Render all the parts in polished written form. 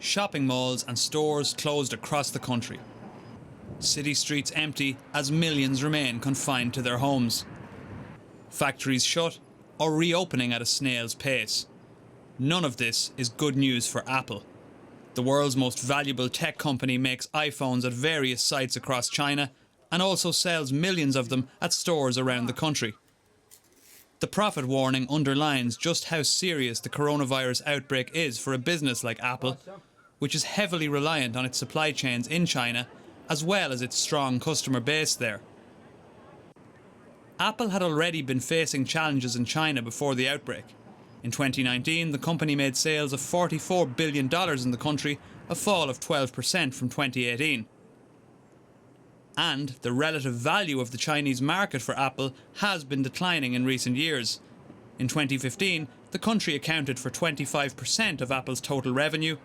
shopping malls and stores closed across the country. City streets empty as millions remain confined to their homes. Factories shut or reopening at a snail's pace. None of this is good news for Apple. The world's most valuable tech company makes iPhones at various sites across China and also sells millions of them at stores around the country. The profit warning underlines just how serious the coronavirus outbreak is for a business like Apple, which is heavily reliant on its supply chains in China, as well as its strong customer base there. Apple had already been facing challenges in China before the outbreak. In 2019, the company made sales of $44 billion in the country, a fall of 12% from 2018. And the relative value of the Chinese market for Apple has been declining in recent years. In 2015, the country accounted for 25% of Apple's total revenue.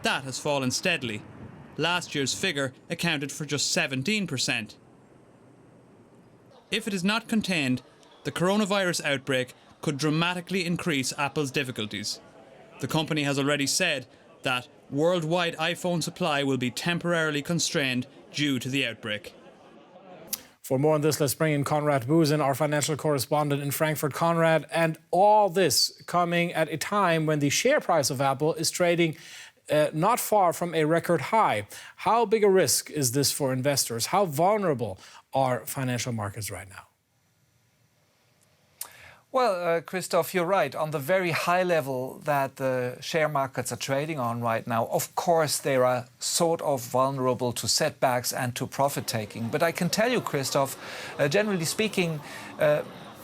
That has fallen steadily. Last year's figure accounted for just 17%. If it is not contained, the coronavirus outbreak could dramatically increase Apple's difficulties. The company has already said that worldwide iPhone supply will be temporarily constrained due to the outbreak. For more on this, let's bring in Konrad Busen, our financial correspondent in Frankfurt. Konrad, and all this coming at a time when the share price of Apple is trading not far from a record high. How big a risk is this for investors? How vulnerable are financial markets right now? Well, Christoph, you're right. On the very high level that the share markets are trading on right now, of course, they are sort of vulnerable to setbacks and to profit-taking. But I can tell you, Christoph, generally speaking,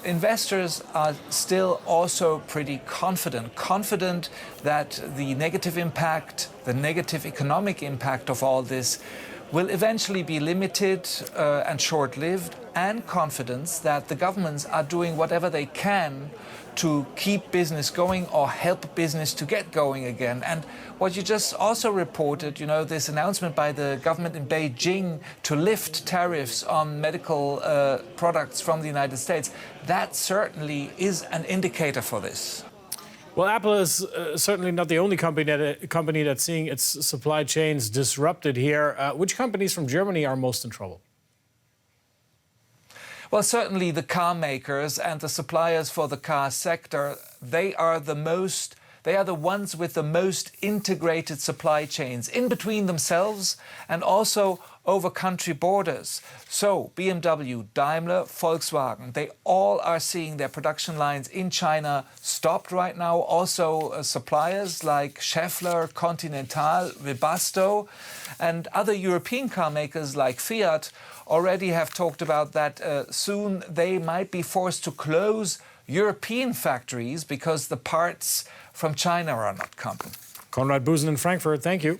investors are still also pretty confident that the negative impact, the negative economic impact of all this will eventually be limited and short-lived, and confidence that the governments are doing whatever they can to keep business going or help business to get going again. And what you just also reported, you know, this announcement by the government in Beijing to lift tariffs on medical products from the United States, that certainly is an indicator for this. Well, Apple is certainly not the only company that's seeing its supply chains disrupted here. Which companies from Germany are most in trouble? Well, certainly the car makers and the suppliers for the car sector, they are the ones with the most integrated supply chains in between themselves and also over country borders. So BMW, Daimler, Volkswagen, they all are seeing their production lines in China stopped right now. Also suppliers like Schaeffler, Continental, Webasto, and other European car makers like Fiat already have talked about that soon they might be forced to close European factories because the parts from China are not coming. Konrad Busen in Frankfurt, thank you.